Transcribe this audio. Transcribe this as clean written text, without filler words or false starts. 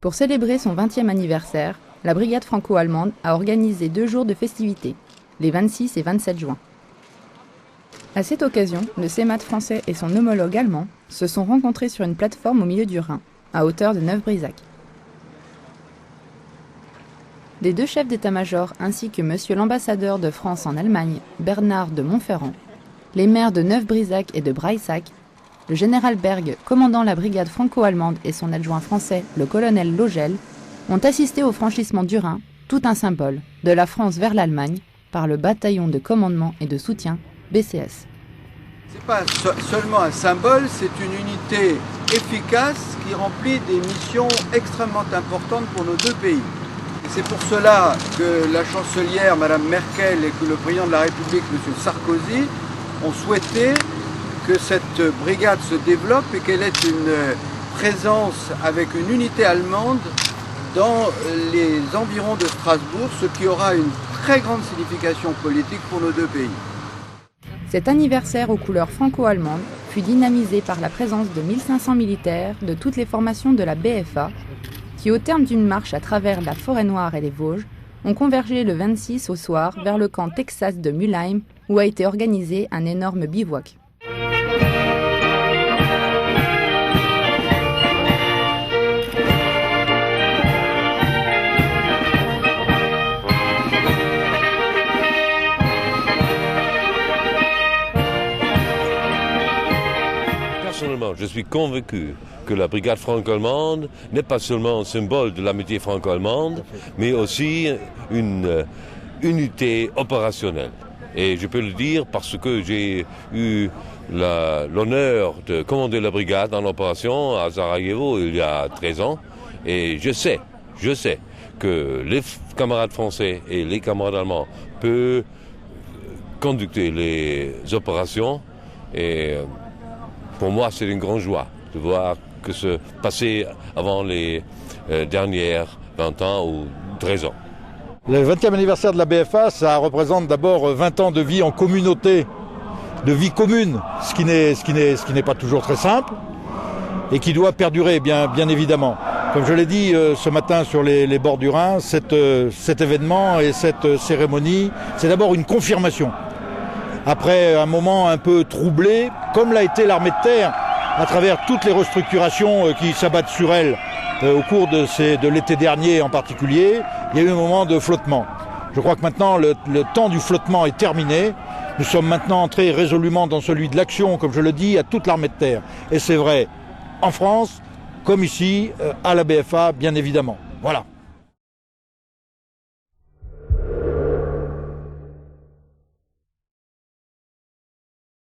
Pour célébrer son 20e anniversaire, la brigade franco-allemande a organisé 2 jours de festivités, les 26 et 27 juin. À cette occasion, le CEMAT français et son homologue allemand se sont rencontrés sur une plateforme au milieu du Rhin, à hauteur de Neuf-Brisach. Les 2 chefs d'état-major ainsi que monsieur l'ambassadeur de France en Allemagne, Bernard de Montferrand, les maires de Neuf-Brisach et de Breisach, le général Berg, commandant la brigade franco-allemande et son adjoint français, le colonel Logel, ont assisté au franchissement du Rhin, tout un symbole, de la France vers l'Allemagne, par le bataillon de commandement et de soutien, BCS. C'est pas seulement un symbole, c'est une unité efficace qui remplit des missions extrêmement importantes pour nos 2 pays. Et c'est pour cela que la chancelière, Mme Merkel, et que le président de la République, M. Sarkozy, ont souhaité que cette brigade se développe et qu'elle ait une présence avec une unité allemande dans les environs de Strasbourg, ce qui aura une très grande signification politique pour nos 2 pays. Cet anniversaire aux couleurs franco-allemandes fut dynamisé par la présence de 1500 militaires de toutes les formations de la BFA qui, au terme d'une marche à travers la Forêt-Noire et les Vosges, ont convergé le 26 au soir vers le camp Texas de Mülheim où a été organisé un énorme bivouac. Personnellement, je suis convaincu que la brigade franco-allemande n'est pas seulement un symbole de l'amitié franco-allemande, mais aussi une unité opérationnelle. Et je peux le dire parce que j'ai eu l'honneur de commander la brigade en opération à Sarajevo il y a 13 ans. Et je sais que les camarades français et les camarades allemands peuvent conduire les opérations. Et pour moi, c'est une grande joie de voir que se passer avant les dernières 20 ans ou 13 ans. Le 20e anniversaire de la BFA, ça représente d'abord 20 ans de vie en communauté, de vie commune, ce qui n'est pas toujours très simple et qui doit perdurer, bien évidemment. Comme je l'ai dit ce matin sur les bords du Rhin, cet événement et cette cérémonie, c'est d'abord une confirmation. Après un moment un peu troublé, comme l'a été l'armée de terre, à travers toutes les restructurations qui s'abattent sur elle au cours de l'été dernier en particulier, il y a eu un moment de flottement. Je crois que maintenant le temps du flottement est terminé. Nous sommes maintenant entrés résolument dans celui de l'action, comme je le dis, à toute l'armée de terre. Et c'est vrai en France, comme ici, à la BFA, bien évidemment. Voilà.